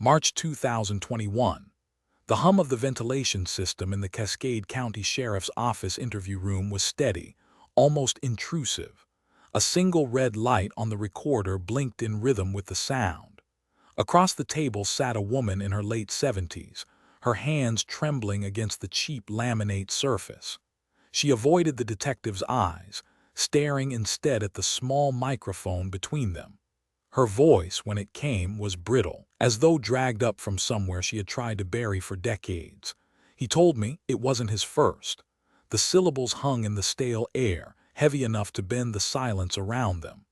March 2021. The hum of the ventilation system in the Cascade County Sheriff's Office interview room was steady, almost intrusive. A single red light on the recorder blinked in rhythm with the sound. Across the table sat a woman in her late 70s, her hands trembling against the cheap laminate surface. She avoided the detective's eyes, staring instead at the small microphone between them. Her voice, when it came, was brittle, as though dragged up from somewhere she had tried to bury for decades. He told me it wasn't his first. The syllables hung in the stale air, heavy enough to bend the silence around them.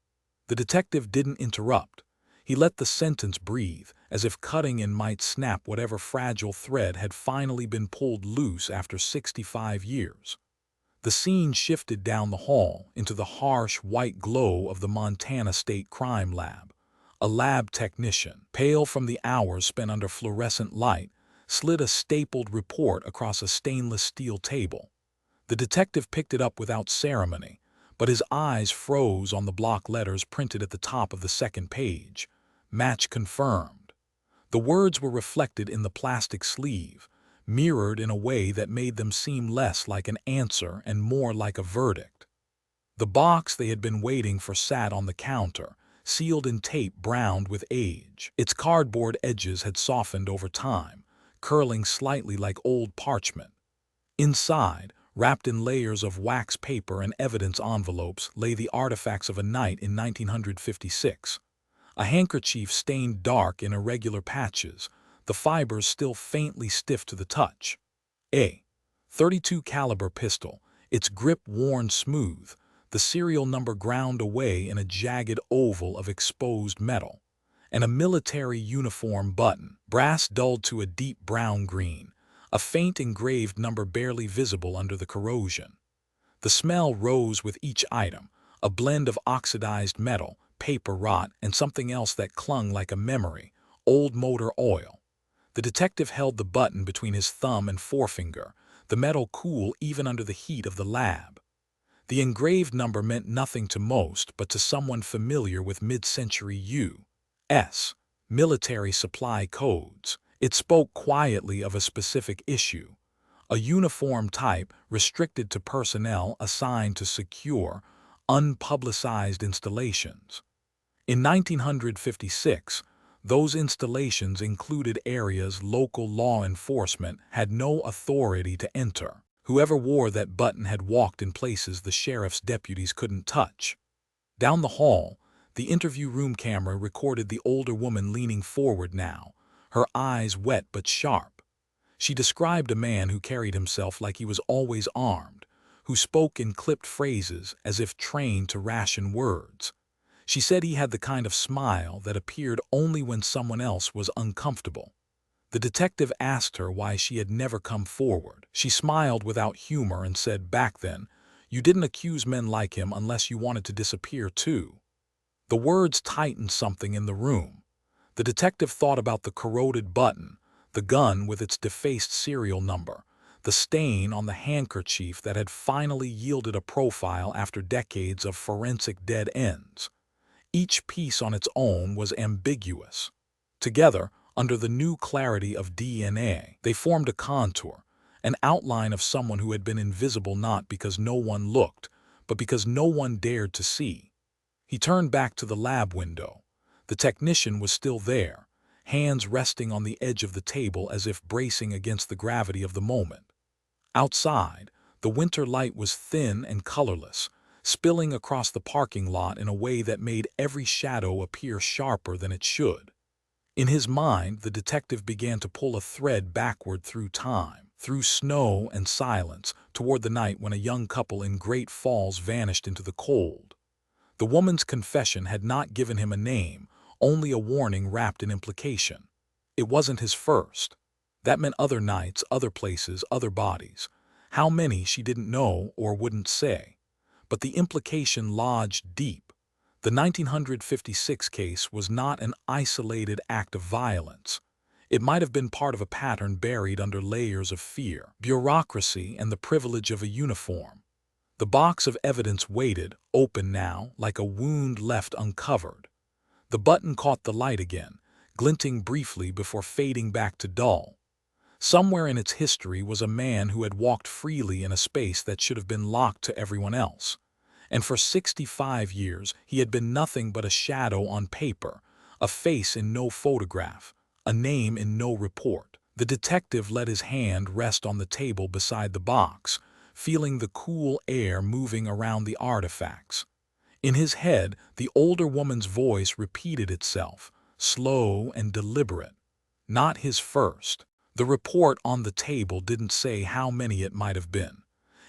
The detective didn't interrupt. He let the sentence breathe, as if cutting in might snap whatever fragile thread had finally been pulled loose after 65 years. The scene shifted down the hall into the harsh white glow of the Montana State Crime Lab. A lab technician, pale from the hours spent under fluorescent light, slid a stapled report across a stainless steel table. The detective picked it up without ceremony, but his eyes froze on the block letters printed at the top of the second page. Match confirmed. The words were reflected in the plastic sleeve, mirrored in a way that made them seem less like an answer and more like a verdict. The box they had been waiting for sat on the counter, sealed in tape browned with age. Its cardboard edges had softened over time, curling slightly like old parchment. Inside, wrapped in layers of wax paper and evidence envelopes, lay the artifacts of a night in 1956. A handkerchief stained dark in irregular patches, the fibers still faintly stiff to the touch. A .32 caliber pistol, its grip worn smooth, the serial number ground away in a jagged oval of exposed metal, and a military uniform button, brass dulled to a deep brown-green, a faint engraved number barely visible under the corrosion. The smell rose with each item, a blend of oxidized metal, paper rot, and something else that clung like a memory, old motor oil. The detective held the button between his thumb and forefinger, the metal cool even under the heat of the lab. The engraved number meant nothing to most, but to someone familiar with mid-century U.S. military supply codes, it spoke quietly of a specific issue, a uniform type restricted to personnel assigned to secure, unpublicized installations. In 1956, those installations included areas local law enforcement had no authority to enter. Whoever wore that button had walked in places the sheriff's deputies couldn't touch. Down the hall, the interview room camera recorded the older woman leaning forward now, her eyes wet but sharp. She described a man who carried himself like he was always armed, who spoke in clipped phrases as if trained to ration words. She said he had the kind of smile that appeared only when someone else was uncomfortable. The detective asked her why she had never come forward. She smiled without humor and said, "Back then, you didn't accuse men like him unless you wanted to disappear too." The words tightened something in the room. The detective thought about the corroded button, the gun with its defaced serial number, the stain on the handkerchief that had finally yielded a profile after decades of forensic dead ends. Each piece on its own was ambiguous. Together, under the new clarity of DNA, they formed a contour, an outline of someone who had been invisible not because no one looked, but because no one dared to see. He turned back to the lab window. The technician was still there, hands resting on the edge of the table as if bracing against the gravity of the moment. Outside, the winter light was thin and colorless, spilling across the parking lot in a way that made every shadow appear sharper than it should. In his mind, the detective began to pull a thread backward through time, through snow and silence, toward the night when a young couple in Great Falls vanished into the cold. The woman's confession had not given him a name, only a warning wrapped in implication. It wasn't his first. That meant other nights, other places, other bodies. How many she didn't know or wouldn't say. But the implication lodged deep. The 1956 case was not an isolated act of violence. It might have been part of a pattern buried under layers of fear, bureaucracy, and the privilege of a uniform. The box of evidence waited, open now, like a wound left uncovered. The button caught the light again, glinting briefly before fading back to dull. Somewhere in its history was a man who had walked freely in a space that should have been locked to everyone else. And for 65 years he had been nothing but a shadow on paper, a face in no photograph, a name in no report. The detective let his hand rest on the table beside the box, feeling the cool air moving around the artifacts. In his head, the older woman's voice repeated itself, slow and deliberate. Not his first. The report on the table didn't say how many it might have been.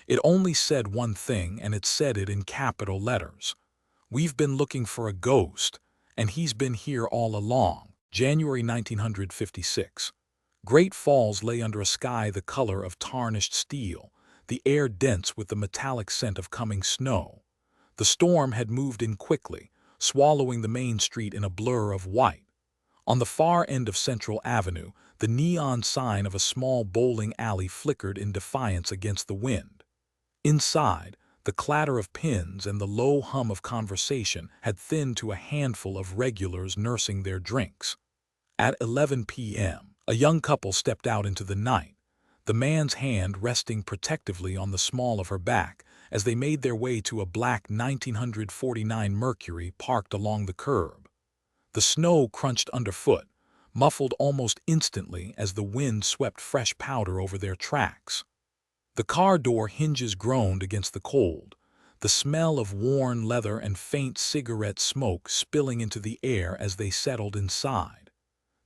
It only said one thing, and it said it in capital letters. "We've been looking for a ghost, and he's been here all along." January 1956. Great Falls lay under a sky the color of tarnished steel, the air dense with the metallic scent of coming snow. The storm had moved in quickly, swallowing the main street in a blur of white. On the far end of Central Avenue, the neon sign of a small bowling alley flickered in defiance against the wind. Inside, the clatter of pins and the low hum of conversation had thinned to a handful of regulars nursing their drinks. At 11 p.m., a young couple stepped out into the night, the man's hand resting protectively on the small of her back as they made their way to a black 1949 Mercury parked along the curb. The snow crunched underfoot, muffled almost instantly as the wind swept fresh powder over their tracks. The car door hinges groaned against the cold, the smell of worn leather and faint cigarette smoke spilling into the air as they settled inside.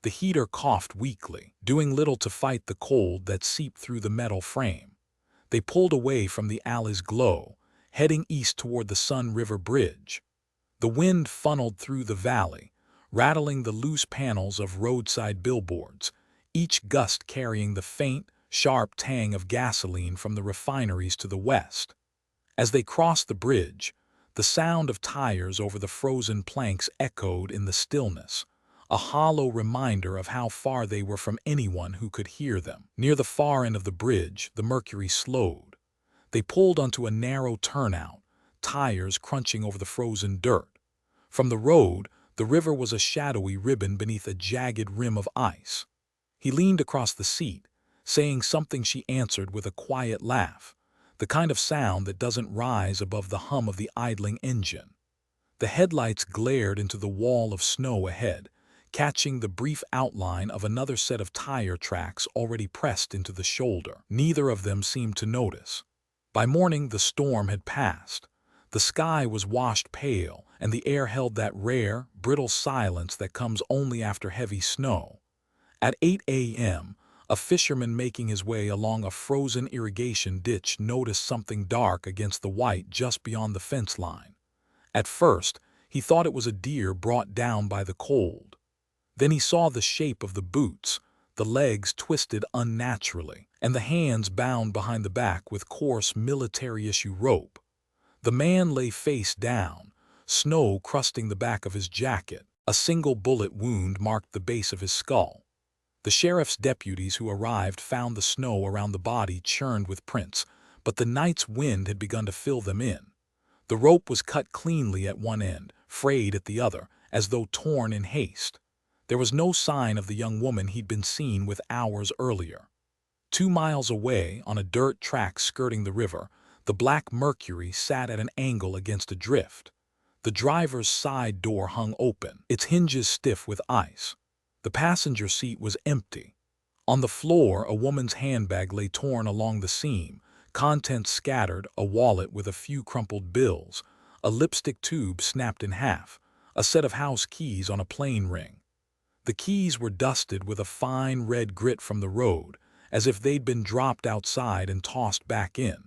The heater coughed weakly, doing little to fight the cold that seeped through the metal frame. They pulled away from the alley's glow, heading east toward the Sun River Bridge. The wind funneled through the valley, rattling the loose panels of roadside billboards, each gust carrying the faint, sharp tang of gasoline from the refineries to the west. As they crossed the bridge, the sound of tires over the frozen planks echoed in the stillness, a hollow reminder of how far they were from anyone who could hear them. Near the far end of the bridge, the Mercury slowed. They pulled onto a narrow turnout, tires crunching over the frozen dirt. From the road, the river was a shadowy ribbon beneath a jagged rim of ice. He leaned across the seat, saying something. She answered with a quiet laugh, the kind of sound that doesn't rise above the hum of the idling engine. The headlights glared into the wall of snow ahead, catching the brief outline of another set of tire tracks already pressed into the shoulder. Neither of them seemed to notice. By morning, the storm had passed. The sky was washed pale, and the air held that rare, brittle silence that comes only after heavy snow. At 8 a.m., a fisherman making his way along a frozen irrigation ditch noticed something dark against the white just beyond the fence line. At first, he thought it was a deer brought down by the cold. Then he saw the shape of the boots, the legs twisted unnaturally, and the hands bound behind the back with coarse military-issue rope. The man lay face down, snow crusting the back of his jacket. A single bullet wound marked the base of his skull. The sheriff's deputies who arrived found the snow around the body churned with prints, but the night's wind had begun to fill them in. The rope was cut cleanly at one end, frayed at the other, as though torn in haste. There was no sign of the young woman he'd been seen with hours earlier. 2 miles away, on a dirt track skirting the river, the black Mercury sat at an angle against a drift. The driver's side door hung open, its hinges stiff with ice. The passenger seat was empty. On the floor, a woman's handbag lay torn along the seam, contents scattered, a wallet with a few crumpled bills, a lipstick tube snapped in half, a set of house keys on a plain ring. The keys were dusted with a fine red grit from the road, as if they'd been dropped outside and tossed back in.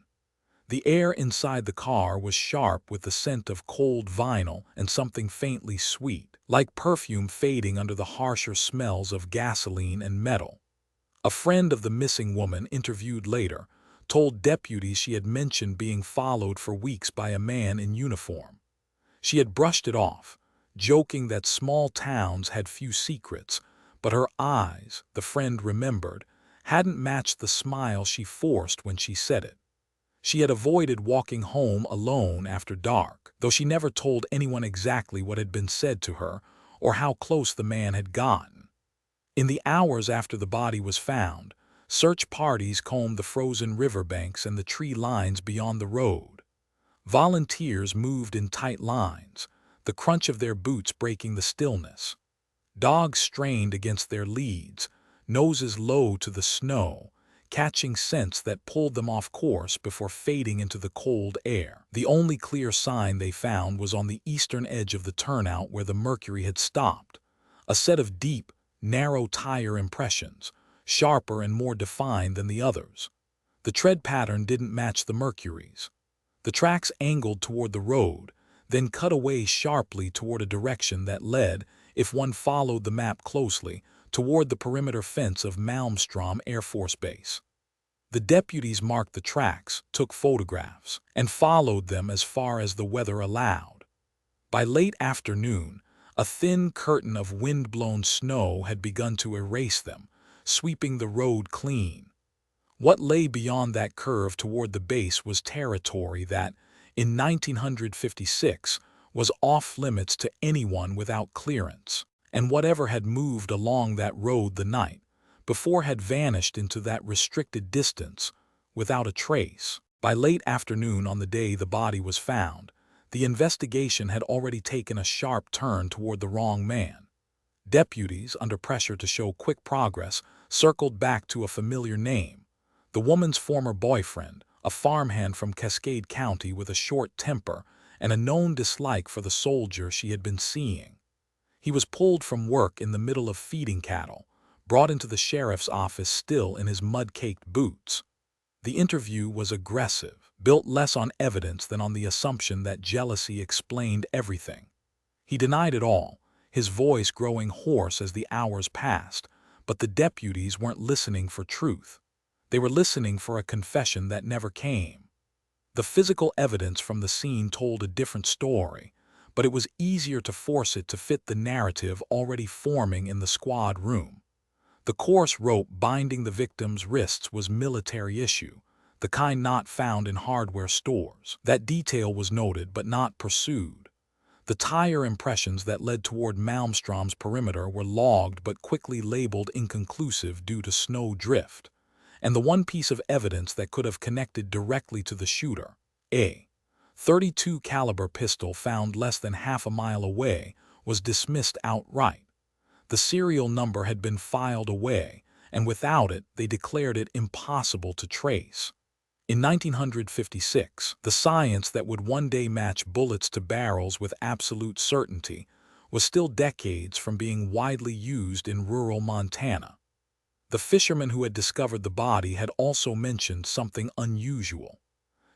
The air inside the car was sharp with the scent of cold vinyl and something faintly sweet, like perfume fading under the harsher smells of gasoline and metal. A friend of the missing woman, interviewed later, told deputies she had mentioned being followed for weeks by a man in uniform. She had brushed it off, joking that small towns had few secrets, but her eyes, the friend remembered, hadn't matched the smile she forced when she said it. She had avoided walking home alone after dark, though she never told anyone exactly what had been said to her or how close the man had gotten. In the hours after the body was found, search parties combed the frozen riverbanks and the tree lines beyond the road. Volunteers moved in tight lines, the crunch of their boots breaking the stillness. Dogs strained against their leads, noses low to the snow, catching scents that pulled them off course before fading into the cold air. The only clear sign they found was on the eastern edge of the turnout where the mercury had stopped, a set of deep, narrow tire impressions, sharper and more defined than the others. The tread pattern didn't match the mercury's. The tracks angled toward the road, then cut away sharply toward a direction that led, if one followed the map closely, toward the perimeter fence of Malmstrom Air Force Base. The deputies marked the tracks, took photographs, and followed them as far as the weather allowed. By late afternoon, a thin curtain of wind-blown snow had begun to erase them, sweeping the road clean. What lay beyond that curve toward the base was territory that, in 1956, was off-limits to anyone without clearance, and whatever had moved along that road the night before had vanished into that restricted distance without a trace. By late afternoon on the day the body was found, the investigation had already taken a sharp turn toward the wrong man. Deputies, under pressure to show quick progress, circled back to a familiar name: the woman's former boyfriend, a farmhand from Cascade County with a short temper and a known dislike for the soldier she had been seeing. He was pulled from work in the middle of feeding cattle, brought into the sheriff's office still in his mud-caked boots. The interview was aggressive, built less on evidence than on the assumption that jealousy explained everything. He denied it all, his voice growing hoarse as the hours passed, but the deputies weren't listening for truth. They were listening for a confession that never came. The physical evidence from the scene told a different story, but it was easier to force it to fit the narrative already forming in the squad room. The coarse rope binding the victim's wrists was military issue, the kind not found in hardware stores. That detail was noted but not pursued. The tire impressions that led toward Malmstrom's perimeter were logged but quickly labeled inconclusive due to snow drift. And the one piece of evidence that could have connected directly to the shooter, a .32 caliber pistol found less than half a mile away, was dismissed outright. The serial number had been filed away, and without it, they declared it impossible to trace. In 1956, the science that would one day match bullets to barrels with absolute certainty was still decades from being widely used in rural Montana. The fisherman who had discovered the body had also mentioned something unusual.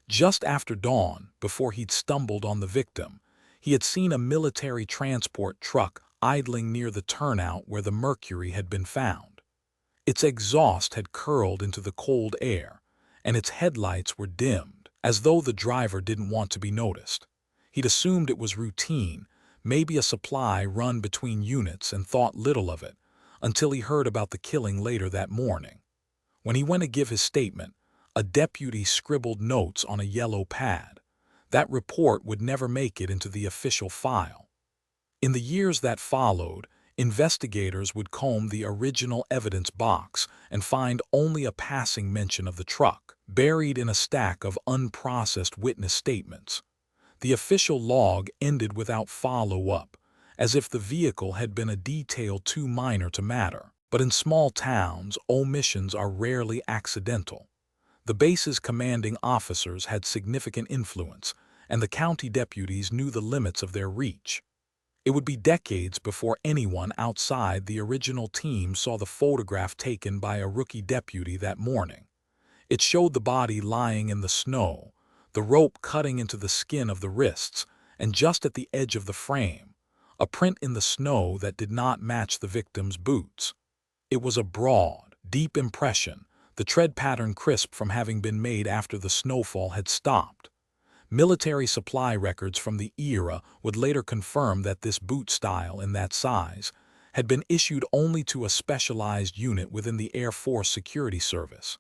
Just after dawn, before he'd stumbled on the victim, he had seen a military transport truck idling near the turnout where the mercury had been found. Its exhaust had curled into the cold air, and its headlights were dimmed, as though the driver didn't want to be noticed. He'd assumed it was routine, maybe a supply run between units, and thought little of it, until he heard about the killing later that morning. When he went to give his statement, a deputy scribbled notes on a yellow pad. That report would never make it into the official file. In the years that followed, investigators would comb the original evidence box and find only a passing mention of the truck, buried in a stack of unprocessed witness statements. The official log ended without follow-up, as if the vehicle had been a detail too minor to matter. But in small towns, omissions are rarely accidental. The base's commanding officers had significant influence, and the county deputies knew the limits of their reach. It would be decades before anyone outside the original team saw the photograph taken by a rookie deputy that morning. It showed the body lying in the snow, the rope cutting into the skin of the wrists, and just at the edge of the frame, a print in the snow that did not match the victim's boots. It was a broad, deep impression, the tread pattern crisp from having been made after the snowfall had stopped. Military supply records from the era would later confirm that this boot style in that size had been issued only to a specialized unit within the Air Force Security Service.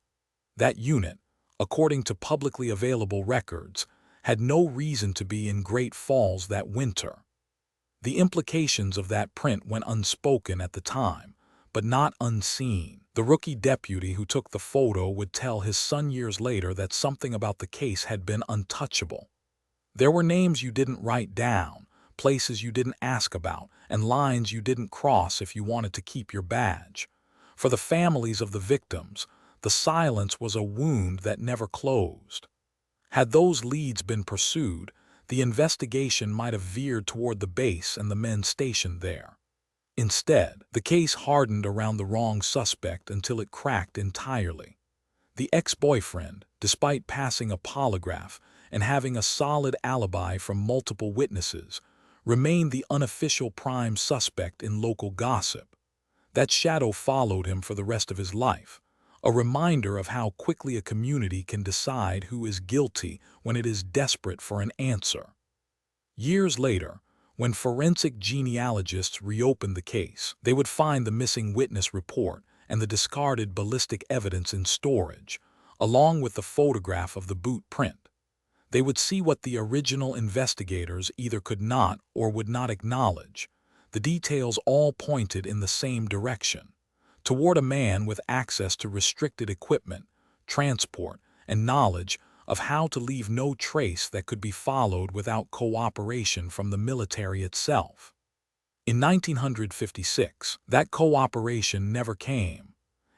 That unit, according to publicly available records, had no reason to be in Great Falls that winter. The implications of that print went unspoken at the time, but not unseen. The rookie deputy who took the photo would tell his son years later that something about the case had been untouchable. There were names you didn't write down, places you didn't ask about, and lines you didn't cross if you wanted to keep your badge. For the families of the victims, the silence was a wound that never closed. Had those leads been pursued, the investigation might have veered toward the base and the men stationed there. Instead, the case hardened around the wrong suspect until it cracked entirely. The ex-boyfriend, despite passing a polygraph and having a solid alibi from multiple witnesses, remained the unofficial prime suspect in local gossip. That shadow followed him for the rest of his life, a reminder of how quickly a community can decide who is guilty when it is desperate for an answer. Years later, when forensic genealogists reopened the case, they would find the missing witness report and the discarded ballistic evidence in storage, along with the photograph of the boot print. They would see what the original investigators either could not or would not acknowledge. The details all pointed in the same direction, toward a man with access to restricted equipment, transport, and knowledge of how to leave no trace that could be followed without cooperation from the military itself. In 1956, that cooperation never came.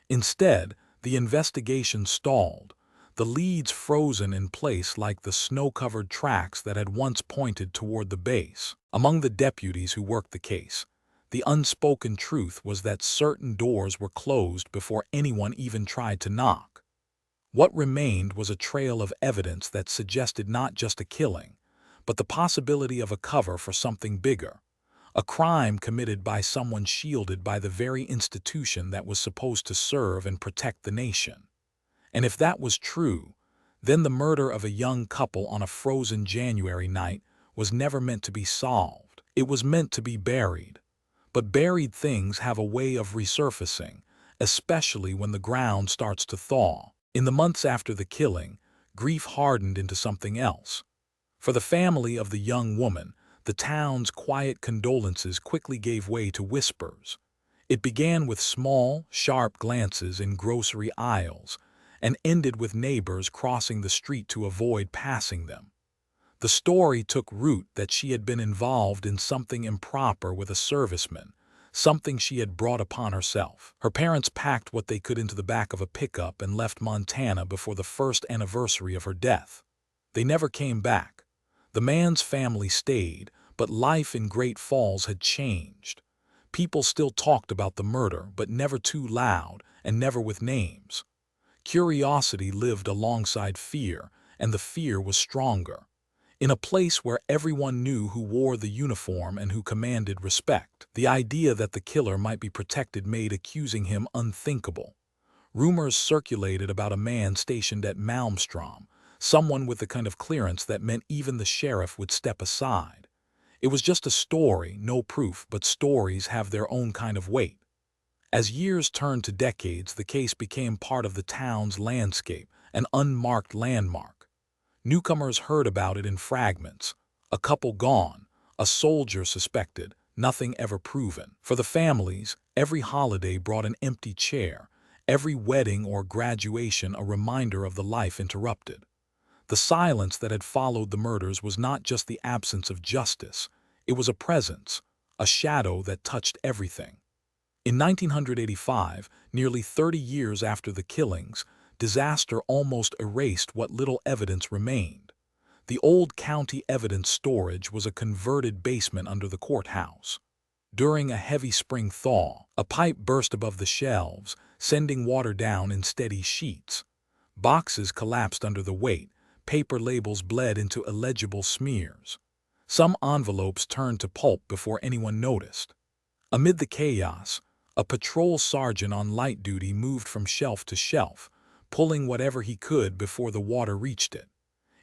Instead, the investigation stalled, the leads frozen in place like the snow-covered tracks that had once pointed toward the base. Among the deputies who worked the case, the unspoken truth was that certain doors were closed before anyone even tried to knock. What remained was a trail of evidence that suggested not just a killing, but the possibility of a cover for something bigger, a crime committed by someone shielded by the very institution that was supposed to serve and protect the nation. And if that was true, then the murder of a young couple on a frozen January night was never meant to be solved. It was meant to be buried. But buried things have a way of resurfacing, especially when the ground starts to thaw. In the months after the killing, grief hardened into something else. For the family of the young woman, the town's quiet condolences quickly gave way to whispers. It began with small, sharp glances in grocery aisles, and ended with neighbors crossing the street to avoid passing them. The story took root that she had been involved in something improper with a serviceman, something she had brought upon herself. Her parents packed what they could into the back of a pickup and left Montana before the first anniversary of her death. They never came back. The man's family stayed, but life in Great Falls had changed. People still talked about the murder, but never too loud and never with names. Curiosity lived alongside fear, and the fear was stronger. In a place where everyone knew who wore the uniform and who commanded respect, the idea that the killer might be protected made accusing him unthinkable. Rumors circulated about a man stationed at Malmstrom, someone with the kind of clearance that meant even the sheriff would step aside. It was just a story, no proof, but stories have their own kind of weight. As years turned to decades, the case became part of the town's landscape, an unmarked landmark. Newcomers heard about it in fragments. A couple gone, a soldier suspected, nothing ever proven. For the families, every holiday brought an empty chair, every wedding or graduation a reminder of the life interrupted. The silence that had followed the murders was not just the absence of justice, it was a presence, a shadow that touched everything. In 1985, nearly 30 years after the killings, disaster almost erased what little evidence remained. The old county evidence storage was a converted basement under the courthouse. During a heavy spring thaw, a pipe burst above the shelves, sending water down in steady sheets. Boxes collapsed under the weight, paper labels bled into illegible smears. Some envelopes turned to pulp before anyone noticed. Amid the chaos, a patrol sergeant on light duty moved from shelf to shelf, pulling whatever he could before the water reached it.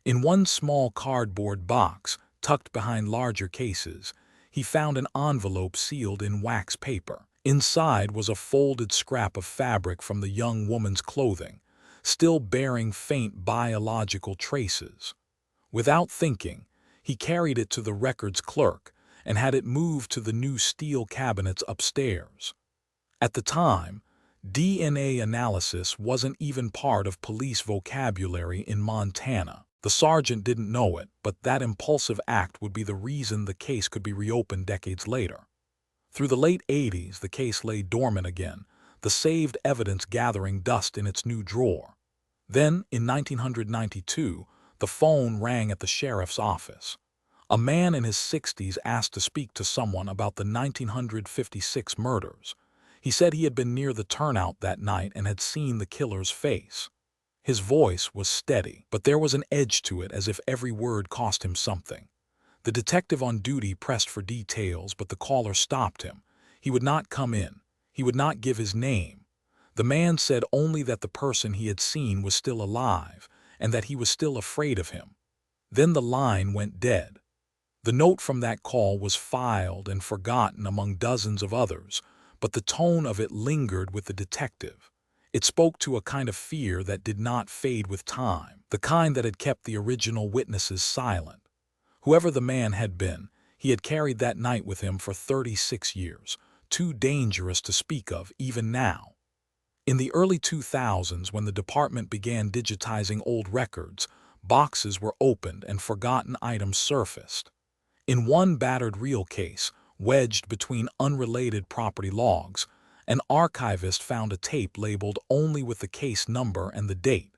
In one small cardboard box, tucked behind larger cases, he found an envelope sealed in wax paper. Inside was a folded scrap of fabric from the young woman's clothing, still bearing faint biological traces. Without thinking, he carried it to the records clerk, and had it moved to the new steel cabinets upstairs. At the time, DNA analysis wasn't even part of police vocabulary in Montana. The sergeant didn't know it, but that impulsive act would be the reason the case could be reopened decades later. Through the late 80s, the case lay dormant again, the saved evidence gathering dust in its new drawer. Then, in 1992, the phone rang at the sheriff's office. A man in his 60s asked to speak to someone about the 1956 murders. He said he had been near the turnout that night and had seen the killer's face. His voice was steady, but there was an edge to it, as if every word cost him something. The detective on duty pressed for details, but the caller stopped him. He would not come in. He would not give his name. The man said only that the person he had seen was still alive, and that he was still afraid of him. Then the line went dead. The note from that call was filed and forgotten among dozens of others, but the tone of it lingered with the detective. It spoke to a kind of fear that did not fade with time, the kind that had kept the original witnesses silent. Whoever the man had been, he had carried that night with him for 36 years, too dangerous to speak of even now. In the early 2000s, when the department began digitizing old records, boxes were opened and forgotten items surfaced. In one battered reel case, wedged between unrelated property logs, an archivist found a tape labeled only with the case number and the date,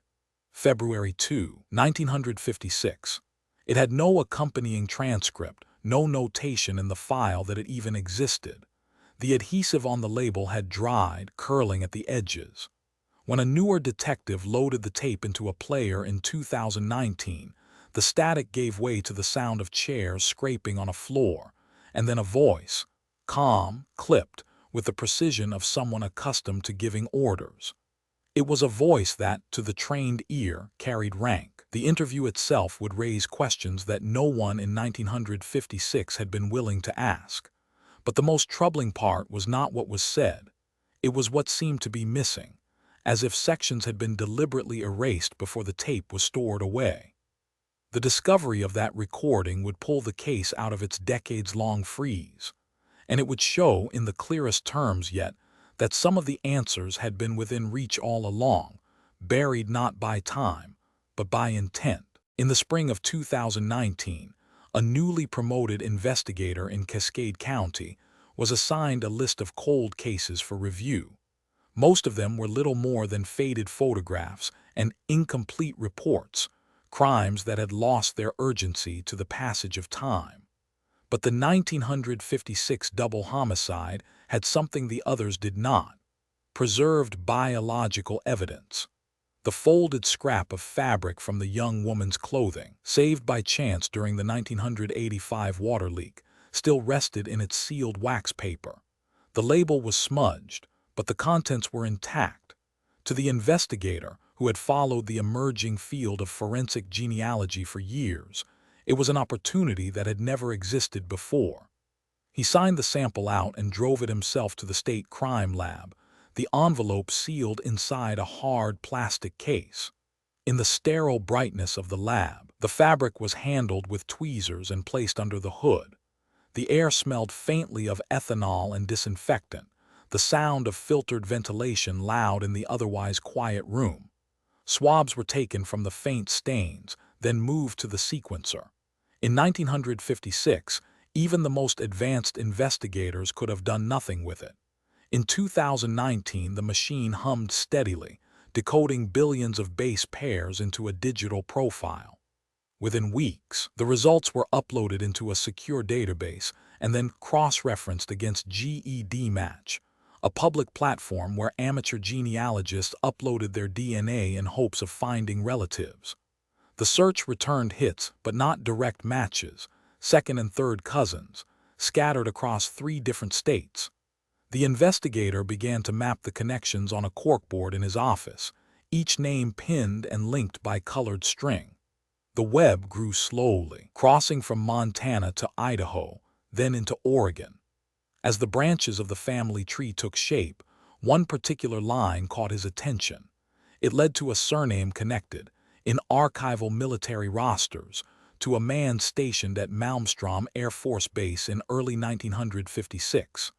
February 2, 1956. It had no accompanying transcript, no notation in the file that it even existed. The adhesive on the label had dried, curling at the edges. When a newer detective loaded the tape into a player in 2019, the static gave way to the sound of chairs scraping on a floor, and then a voice, calm, clipped, with the precision of someone accustomed to giving orders. It was a voice that, to the trained ear, carried rank. The interview itself would raise questions that no one in 1956 had been willing to ask. But the most troubling part was not what was said. It was what seemed to be missing, as if sections had been deliberately erased before the tape was stored away. The discovery of that recording would pull the case out of its decades-long freeze, and it would show in the clearest terms yet that some of the answers had been within reach all along, buried not by time, but by intent. In the spring of 2019, a newly promoted investigator in Cascade County was assigned a list of cold cases for review. Most of them were little more than faded photographs and incomplete reports, crimes that had lost their urgency to the passage of time. But the 1956 double homicide had something the others did not: preserved biological evidence. The folded scrap of fabric from the young woman's clothing, saved by chance during the 1985 water leak, still rested in its sealed wax paper. The label was smudged, but the contents were intact. To the investigator, who had followed the emerging field of forensic genealogy for years, it was an opportunity that had never existed before. He signed the sample out and drove it himself to the state crime lab, the envelope sealed inside a hard plastic case. In the sterile brightness of the lab, the fabric was handled with tweezers and placed under the hood. The air smelled faintly of ethanol and disinfectant, the sound of filtered ventilation loud in the otherwise quiet room. Swabs were taken from the faint stains, then moved to the sequencer. In 1956, even the most advanced investigators could have done nothing with it. In 2019, the machine hummed steadily, decoding billions of base pairs into a digital profile. Within weeks, the results were uploaded into a secure database and then cross-referenced against GEDmatch, a public platform where amateur genealogists uploaded their DNA in hopes of finding relatives. The search returned hits, but not direct matches, second and third cousins, scattered across 3 different states. The investigator began to map the connections on a corkboard in his office, each name pinned and linked by colored string. The web grew slowly, crossing from Montana to Idaho, then into Oregon. As the branches of the family tree took shape, one particular line caught his attention. It led to a surname connected, in archival military rosters, to a man stationed at Malmstrom Air Force Base in early 1956.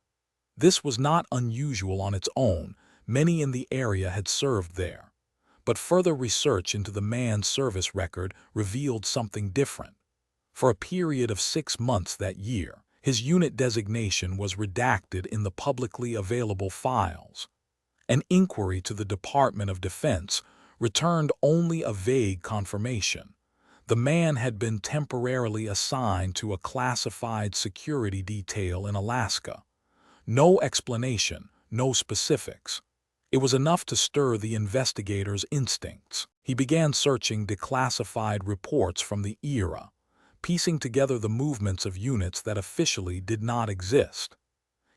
This was not unusual on its own. Many in the area had served there. But further research into the man's service record revealed something different. For a period of 6 months that year, his unit designation was redacted in the publicly available files. An inquiry to the Department of Defense returned only a vague confirmation. The man had been temporarily assigned to a classified security detail in Alaska. No explanation, no specifics. It was enough to stir the investigator's instincts. He began searching declassified reports from the era, piecing together the movements of units that officially did not exist.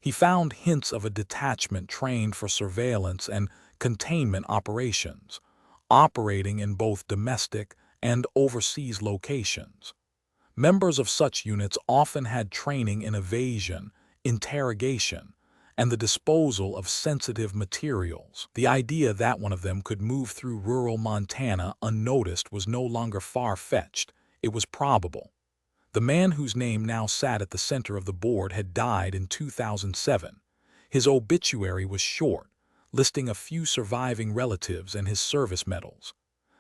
He found hints of a detachment trained for surveillance and containment operations, operating in both domestic and overseas locations. Members of such units often had training in evasion, interrogation, and the disposal of sensitive materials. The idea that one of them could move through rural Montana unnoticed was no longer far-fetched. It was probable. The man whose name now sat at the center of the board had died in 2007. His obituary was short, listing a few surviving relatives and his service medals.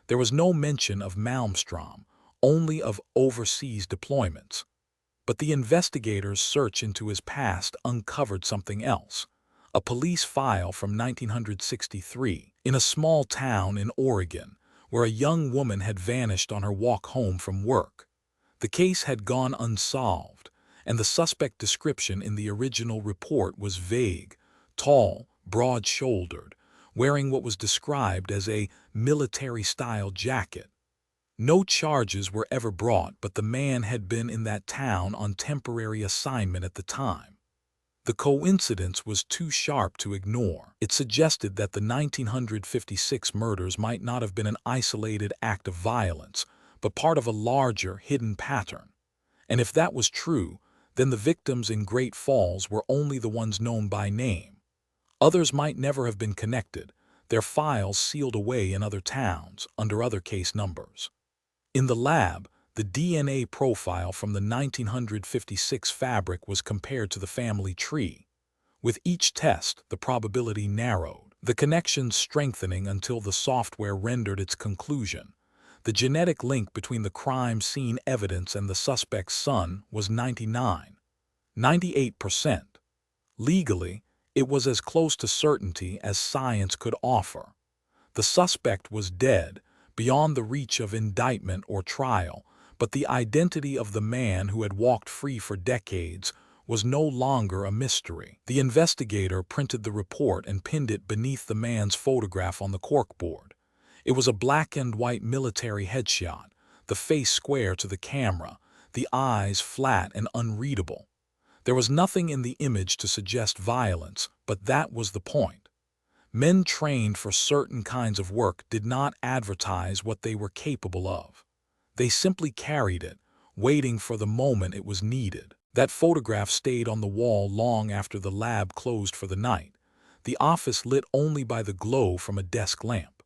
There was no mention of Malmstrom, only of overseas deployments. But the investigators' search into his past uncovered something else. A police file from 1963 in a small town in Oregon, where a young woman had vanished on her walk home from work. The case had gone unsolved, and the suspect description in the original report was vague: tall, broad-shouldered, wearing what was described as a military-style jacket. No charges were ever brought, but the man had been in that town on temporary assignment at the time. The coincidence was too sharp to ignore. It suggested that the 1956 murders might not have been an isolated act of violence, but part of a larger, hidden pattern. And if that was true, then the victims in Great Falls were only the ones known by name. Others might never have been connected, their files sealed away in other towns, under other case numbers. In the lab, the DNA profile from the 1956 fabric was compared to the family tree. With each test, the probability narrowed, the connections strengthening until the software rendered its conclusion. The genetic link between the crime scene evidence and the suspect's son was 98%. Legally, it was as close to certainty as science could offer. The suspect was dead, beyond the reach of indictment or trial, but the identity of the man who had walked free for decades was no longer a mystery. The investigator printed the report and pinned it beneath the man's photograph on the corkboard. It was a black and white military headshot, the face square to the camera, the eyes flat and unreadable. There was nothing in the image to suggest violence, but that was the point. Men trained for certain kinds of work did not advertise what they were capable of. They simply carried it, waiting for the moment it was needed. That photograph stayed on the wall long after the lab closed for the night, the office lit only by the glow from a desk lamp.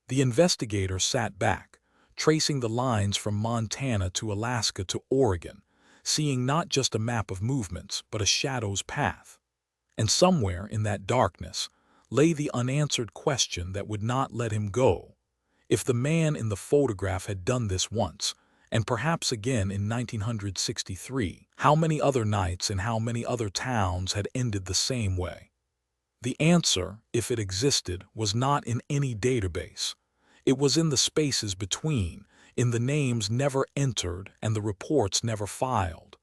The investigator sat back, tracing the lines from Montana to Alaska to Oregon, seeing not just a map of movements, but a shadow's path. And somewhere in that darkness lay the unanswered question that would not let him go. If the man in the photograph had done this once, and perhaps again in 1963, how many other nights in how many other towns had ended the same way? The answer, if it existed, was not in any database. It was in the spaces between, in the names never entered and the reports never filed.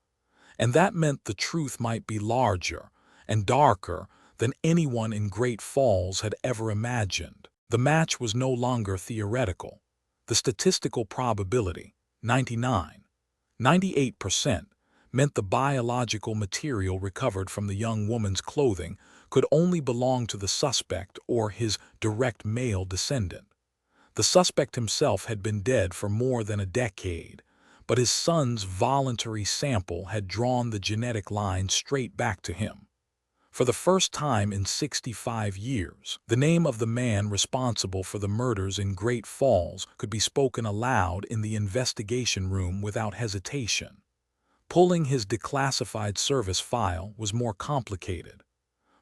And that meant the truth might be larger and darker than anyone in Great Falls had ever imagined. The match was no longer theoretical. The statistical probability, 98%, meant the biological material recovered from the young woman's clothing could only belong to the suspect or his direct male descendant. The suspect himself had been dead for more than a decade, but his son's voluntary sample had drawn the genetic line straight back to him. For the first time in 65 years, the name of the man responsible for the murders in Great Falls could be spoken aloud in the investigation room without hesitation. Pulling his declassified service file was more complicated.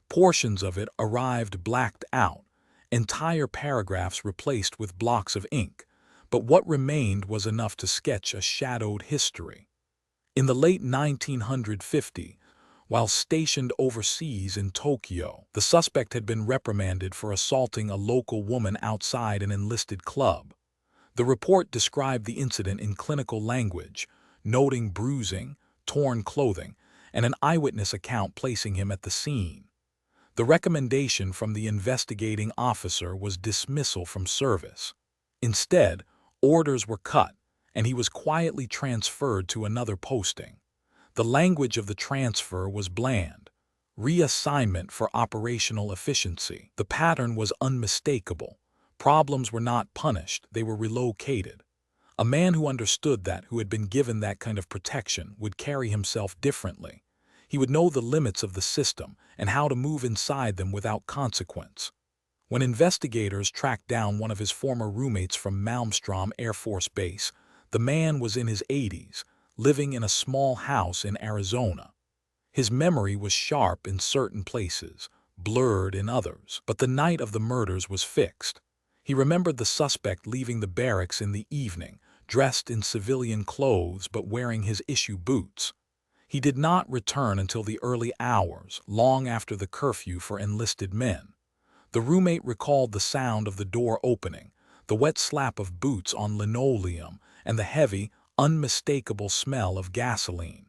Portions of it arrived blacked out, entire paragraphs replaced with blocks of ink, but what remained was enough to sketch a shadowed history. In the late 1950s, while stationed overseas in Tokyo, the suspect had been reprimanded for assaulting a local woman outside an enlisted club. The report described the incident in clinical language, noting bruising, torn clothing, and an eyewitness account placing him at the scene. The recommendation from the investigating officer was dismissal from service. Instead, orders were cut, and he was quietly transferred to another posting. The language of the transfer was bland. Reassignment for operational efficiency. The pattern was unmistakable. Problems were not punished, they were relocated. A man who understood that, who had been given that kind of protection, would carry himself differently. He would know the limits of the system and how to move inside them without consequence. When investigators tracked down one of his former roommates from Malmstrom Air Force Base, the man was in his 80s, living in a small house in Arizona. His memory was sharp in certain places, blurred in others, but the night of the murders was fixed. He remembered the suspect leaving the barracks in the evening, dressed in civilian clothes but wearing his issue boots. He did not return until the early hours, long after the curfew for enlisted men. The roommate recalled the sound of the door opening, the wet slap of boots on linoleum, and the heavy, unmistakable smell of gasoline.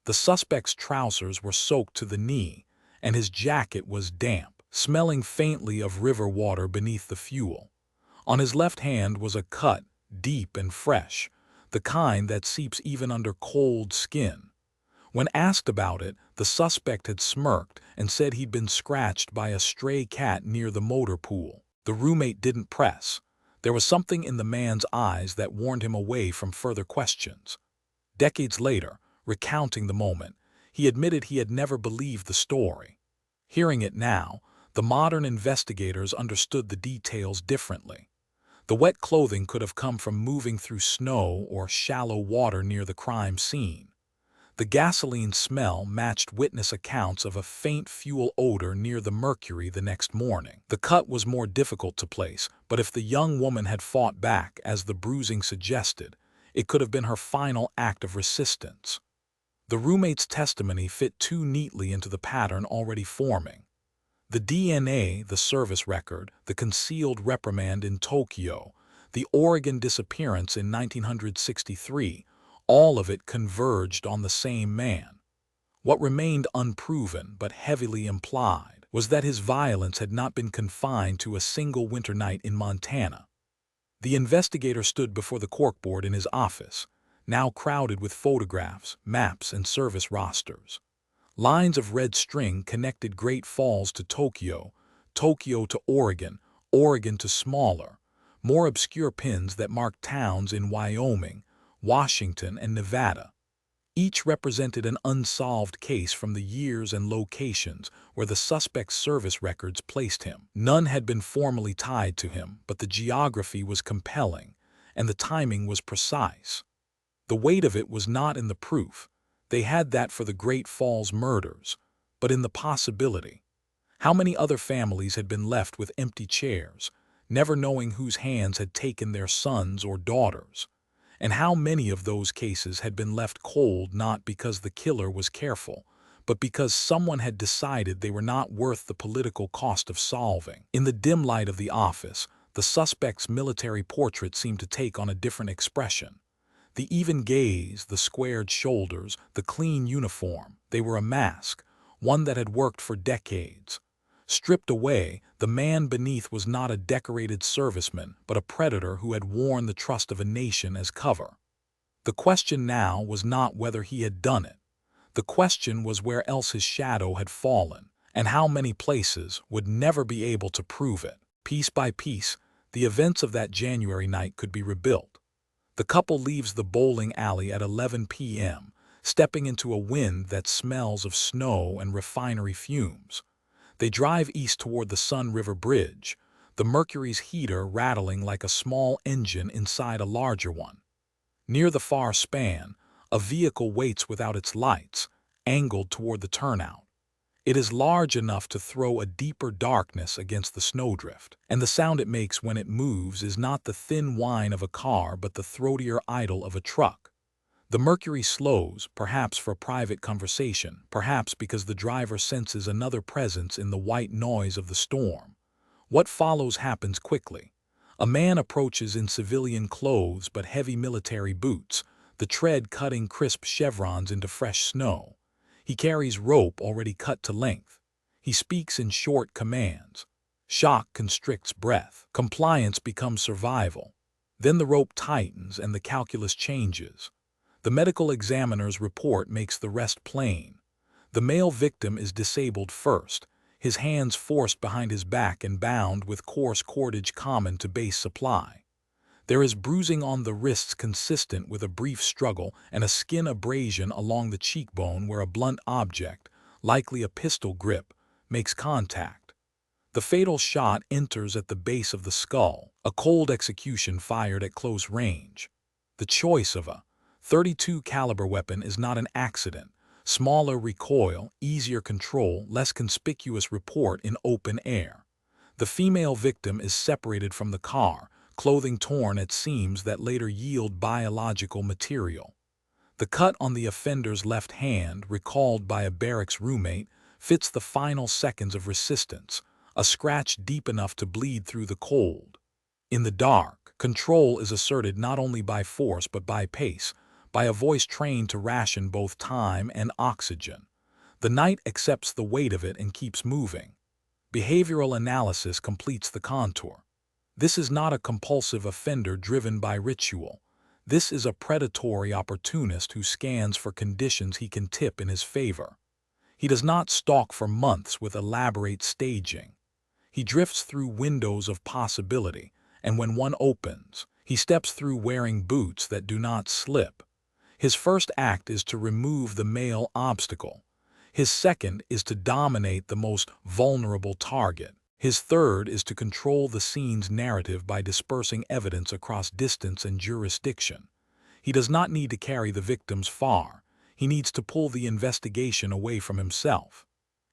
The suspect's trousers were soaked to the knee, and his jacket was damp, smelling faintly of river water beneath the fuel. On his left hand was a cut, deep and fresh, the kind that seeps even under cold skin. When asked about it, the suspect had smirked and said he'd been scratched by a stray cat near the motor pool. The roommate didn't press. There was something in the man's eyes that warned him away from further questions. Decades later, recounting the moment, he admitted he had never believed the story. Hearing it now, the modern investigators understood the details differently. The wet clothing could have come from moving through snow or shallow water near the crime scene. The gasoline smell matched witness accounts of a faint fuel odor near the Mercury the next morning. The cut was more difficult to place, but if the young woman had fought back, as the bruising suggested, it could have been her final act of resistance. The roommate's testimony fit too neatly into the pattern already forming. The DNA, the service record, the concealed reprimand in Tokyo, the Oregon disappearance in 1963, all of it converged on the same man. What remained unproven but heavily implied was that his violence had not been confined to a single winter night in Montana. The investigator stood before the corkboard in his office, now crowded with photographs, maps, and service rosters. Lines of red string connected Great Falls to Tokyo, Tokyo to Oregon, Oregon to smaller, more obscure pins that marked towns in Wyoming, Washington, and Nevada. Each represented an unsolved case from the years and locations where the suspect's service records placed him. None had been formally tied to him, but the geography was compelling, and the timing was precise. The weight of it was not in the proof. They had that for the Great Falls murders, but in the possibility. How many other families had been left with empty chairs, never knowing whose hands had taken their sons or daughters? And how many of those cases had been left cold not because the killer was careful, but because someone had decided they were not worth the political cost of solving? In the dim light of the office, the suspect's military portrait seemed to take on a different expression. The even gaze, the squared shoulders, the clean uniform, they were a mask, one that had worked for decades. Stripped away, the man beneath was not a decorated serviceman, but a predator who had worn the trust of a nation as cover. The question now was not whether he had done it. The question was where else his shadow had fallen, and how many places would never be able to prove it. Piece by piece, the events of that January night could be rebuilt. The couple leaves the bowling alley at 11 p.m., stepping into a wind that smells of snow and refinery fumes. They drive east toward the Sun River Bridge, the Mercury's heater rattling like a small engine inside a larger one. Near the far span, a vehicle waits without its lights, angled toward the turnout. It is large enough to throw a deeper darkness against the snowdrift, and the sound it makes when it moves is not the thin whine of a car but the throatier idle of a truck. The Mercury slows, perhaps for private conversation, perhaps because the driver senses another presence in the white noise of the storm. What follows happens quickly. A man approaches in civilian clothes but heavy military boots, the tread cutting crisp chevrons into fresh snow. He carries rope already cut to length. He speaks in short commands. Shock constricts breath. Compliance becomes survival. Then the rope tightens and the calculus changes. The medical examiner's report makes the rest plain. The male victim is disabled first, his hands forced behind his back and bound with coarse cordage common to base supply. There is bruising on the wrists consistent with a brief struggle and a skin abrasion along the cheekbone where a blunt object, likely a pistol grip, makes contact. The fatal shot enters at the base of the skull, a cold execution fired at close range. The choice of a .32 caliber weapon is not an accident. Smaller recoil, easier control, less conspicuous report in open air. The female victim is separated from the car, clothing torn at seams that later yield biological material. The cut on the offender's left hand, recalled by a barracks roommate, fits the final seconds of resistance, a scratch deep enough to bleed through the cold. In the dark, control is asserted not only by force but by pace, by a voice trained to ration both time and oxygen. The night accepts the weight of it and keeps moving. Behavioral analysis completes the contour. This is not a compulsive offender driven by ritual. This is a predatory opportunist who scans for conditions he can tip in his favor. He does not stalk for months with elaborate staging. He drifts through windows of possibility, and when one opens, he steps through wearing boots that do not slip. His first act is to remove the male obstacle. His second is to dominate the most vulnerable target. His third is to control the scene's narrative by dispersing evidence across distance and jurisdiction. He does not need to carry the victims far. He needs to pull the investigation away from himself.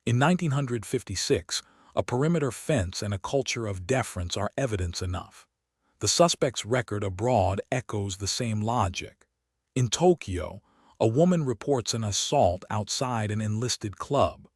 In 1956, a perimeter fence and a culture of deference are evidence enough. The suspect's record abroad echoes the same logic. In Tokyo, a woman reports an assault outside an enlisted club.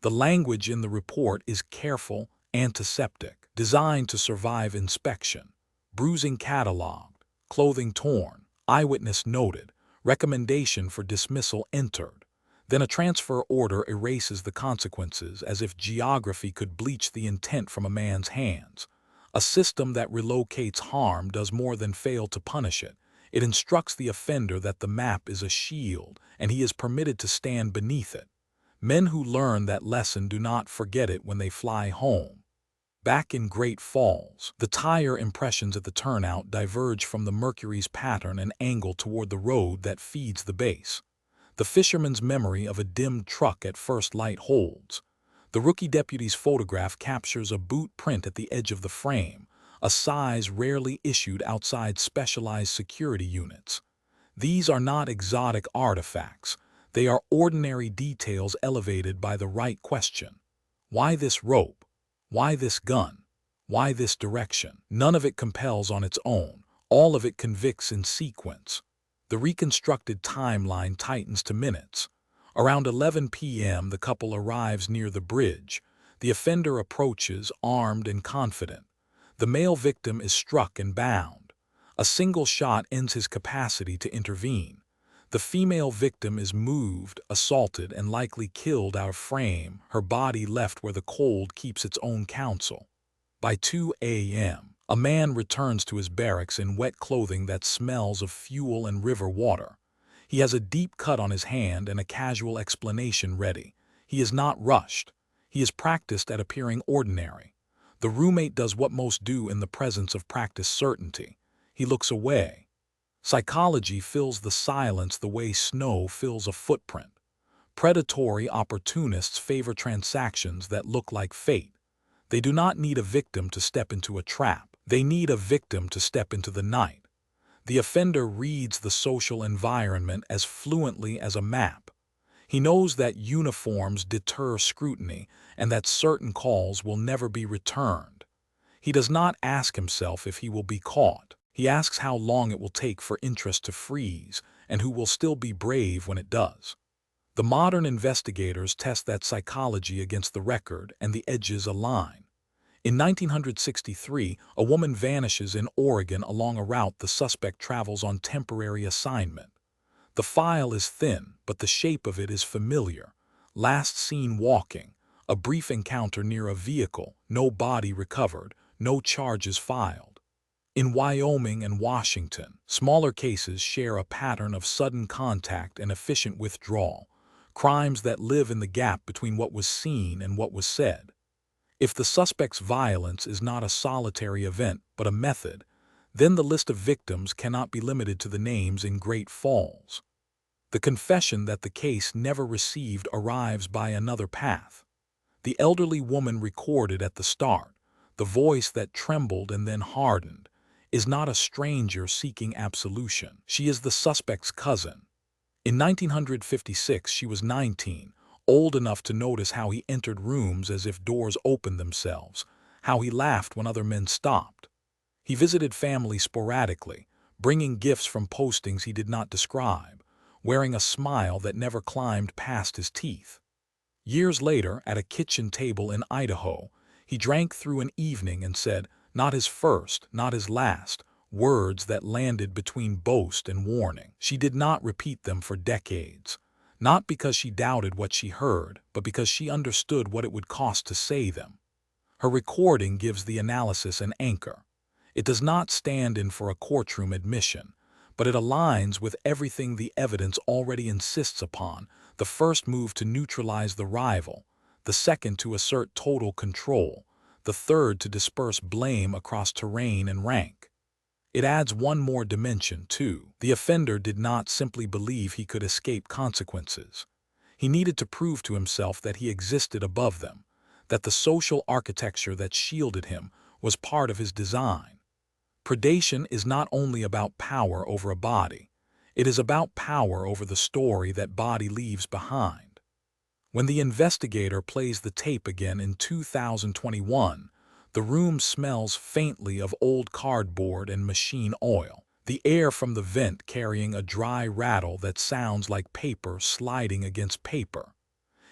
The language in the report is careful, antiseptic, designed to survive inspection. Bruising catalogued, clothing torn, eyewitness noted, recommendation for dismissal entered. Then a transfer order erases the consequences as if geography could bleach the intent from a man's hands. A system that relocates harm does more than fail to punish it. It instructs the offender that the map is a shield, and he is permitted to stand beneath it. Men who learn that lesson do not forget it when they fly home. Back in Great Falls, the tire impressions at the turnout diverge from the Mercury's pattern and angle toward the road that feeds the base. The fisherman's memory of a dimmed truck at first light holds. The rookie deputy's photograph captures a boot print at the edge of the frame, a size rarely issued outside specialized security units. These are not exotic artifacts. They are ordinary details elevated by the right question. Why this rope? Why this gun? Why this direction? None of it compels on its own. All of it convicts in sequence. The reconstructed timeline tightens to minutes. Around 11 p.m., the couple arrives near the bridge. The offender approaches, armed and confident. The male victim is struck and bound. A single shot ends his capacity to intervene. The female victim is moved, assaulted, and likely killed out of frame, her body left where the cold keeps its own counsel. By 2 a.m., a man returns to his barracks in wet clothing that smells of fuel and river water. He has a deep cut on his hand and a casual explanation ready. He is not rushed. He is practiced at appearing ordinary. The roommate does what most do in the presence of practiced certainty. He looks away. Psychology fills the silence the way snow fills a footprint. Predatory opportunists favor transactions that look like fate. They do not need a victim to step into a trap. They need a victim to step into the night. The offender reads the social environment as fluently as a map. He knows that uniforms deter scrutiny and that certain calls will never be returned. He does not ask himself if he will be caught. He asks how long it will take for interest to freeze and who will still be brave when it does. The modern investigators test that psychology against the record, and the edges align. In 1963, a woman vanishes in Oregon along a route the suspect travels on temporary assignment. The file is thin, but the shape of it is familiar. Last seen walking, a brief encounter near a vehicle, no body recovered, no charges filed. In Wyoming and Washington, smaller cases share a pattern of sudden contact and efficient withdrawal, crimes that live in the gap between what was seen and what was said. If the suspect's violence is not a solitary event but a method, then the list of victims cannot be limited to the names in Great Falls. The confession that the case never received arrives by another path. The elderly woman recorded at the start, the voice that trembled and then hardened, is not a stranger seeking absolution. She is the suspect's cousin. In 1956, she was 19, old enough to notice how he entered rooms as if doors opened themselves, how he laughed when other men stopped. He visited family sporadically, bringing gifts from postings he did not describe, wearing a smile that never climbed past his teeth. Years later, at a kitchen table in Idaho, he drank through an evening and said, not his first, not his last, words that landed between boast and warning. She did not repeat them for decades, not because she doubted what she heard, but because she understood what it would cost to say them. Her recording gives the analysis an anchor. It does not stand in for a courtroom admission, but it aligns with everything the evidence already insists upon: the first move to neutralize the rival, the second to assert total control, the third to disperse blame across terrain and rank. It adds one more dimension, too. The offender did not simply believe he could escape consequences. He needed to prove to himself that he existed above them, that the social architecture that shielded him was part of his design. Predation is not only about power over a body, it is about power over the story that body leaves behind. When the investigator plays the tape again in 2021, the room smells faintly of old cardboard and machine oil, the air from the vent carrying a dry rattle that sounds like paper sliding against paper.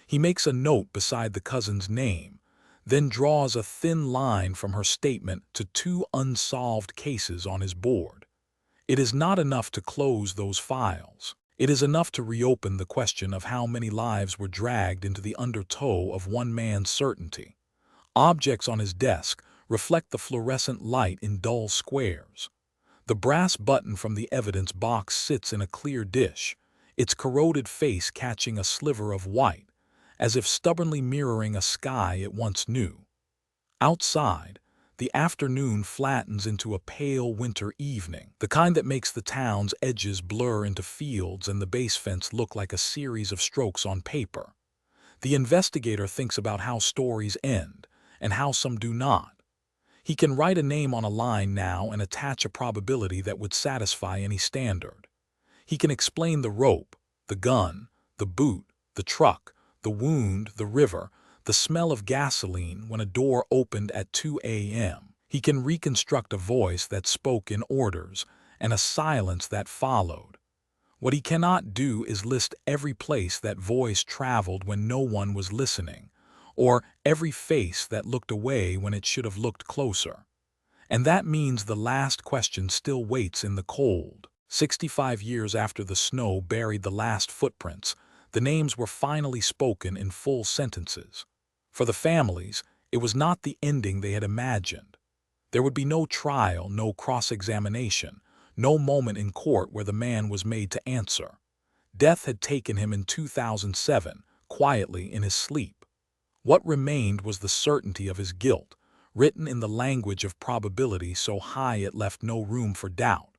He makes a note beside the cousin's name, then draws a thin line from her statement to 2 unsolved cases on his board. It is not enough to close those files. It is enough to reopen the question of how many lives were dragged into the undertow of one man's certainty. Objects on his desk reflect the fluorescent light in dull squares. The brass button from the evidence box sits in a clear dish, its corroded face catching a sliver of white, as if stubbornly mirroring a sky it once knew. Outside, the afternoon flattens into a pale winter evening, the kind that makes the town's edges blur into fields and the base fence look like a series of strokes on paper. The investigator thinks about how stories end, and how some do not. He can write a name on a line now and attach a probability that would satisfy any standard. He can explain the rope, the gun, the boot, the truck, the wound, the river, the smell of gasoline when a door opened at 2 a.m. He can reconstruct a voice that spoke in orders and a silence that followed. What he cannot do is list every place that voice traveled when no one was listening, or every face that looked away when it should have looked closer. And that means the last question still waits in the cold. 65 years after the snow buried the last footprints, the names were finally spoken in full sentences. For the families, it was not the ending they had imagined. There would be no trial, no cross-examination, no moment in court where the man was made to answer. Death had taken him in 2007, quietly in his sleep. What remained was the certainty of his guilt, written in the language of probability so high it left no room for doubt.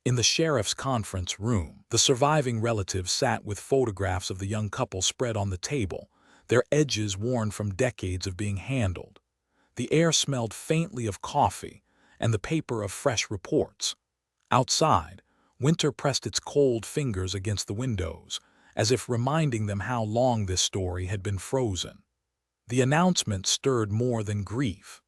In the sheriff's conference room, the surviving relatives sat with photographs of the young couple spread on the table, their edges worn from decades of being handled. The air smelled faintly of coffee and the paper of fresh reports. Outside, winter pressed its cold fingers against the windows, as if reminding them how long this story had been frozen. The announcement stirred more than grief.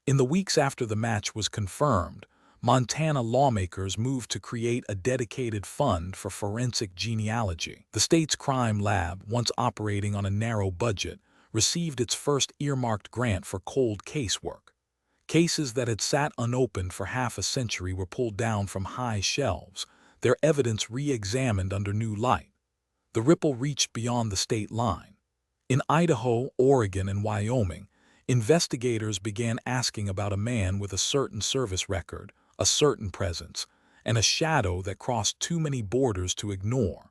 In the weeks after the match was confirmed, Montana lawmakers moved to create a dedicated fund for forensic genealogy. The state's crime lab, once operating on a narrow budget, received its first earmarked grant for cold casework. Cases that had sat unopened for half a century were pulled down from high shelves, their evidence re-examined under new light. The ripple reached beyond the state line. In Idaho, Oregon, and Wyoming, investigators began asking about a man with a certain service record, a certain presence, and a shadow that crossed too many borders to ignore.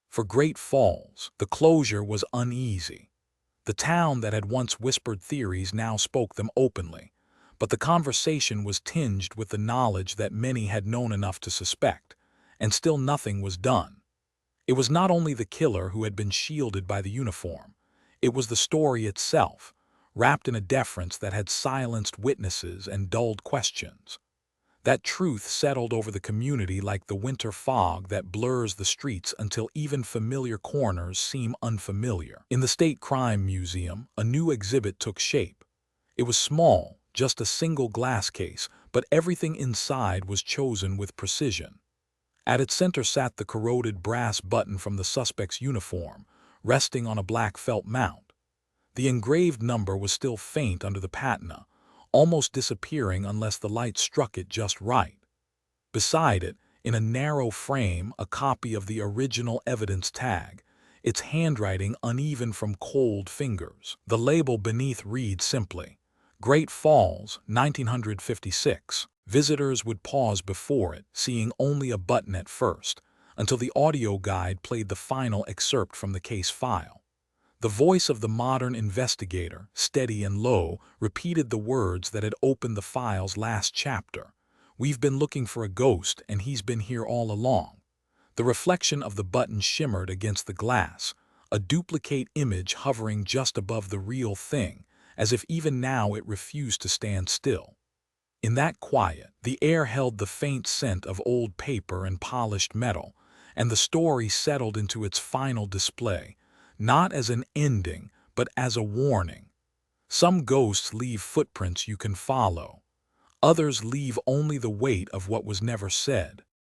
For Great Falls, the closure was uneasy. The town that had once whispered theories now spoke them openly, but the conversation was tinged with the knowledge that many had known enough to suspect, and still nothing was done. It was not only the killer who had been shielded by the uniform, it was the story itself, wrapped in a deference that had silenced witnesses and dulled questions. That truth settled over the community like the winter fog that blurs the streets until even familiar corners seem unfamiliar. In the State Crime Museum, a new exhibit took shape. It was small, just a single glass case, but everything inside was chosen with precision. At its center sat the corroded brass button from the suspect's uniform, resting on a black felt mount. The engraved number was still faint under the patina, almost disappearing unless the light struck it just right. Beside it, in a narrow frame, a copy of the original evidence tag, its handwriting uneven from cold fingers. The label beneath reads simply, Great Falls, 1956. Visitors would pause before it, seeing only a button at first, until the audio guide played the final excerpt from the case file. The voice of the modern investigator, steady and low, repeated the words that had opened the file's last chapter. We've been looking for a ghost, and he's been here all along. The reflection of the button shimmered against the glass, a duplicate image hovering just above the real thing, as if even now it refused to stand still. In that quiet, the air held the faint scent of old paper and polished metal, and the story settled into its final display, not as an ending, but as a warning. Some ghosts leave footprints you can follow. Others leave only the weight of what was never said.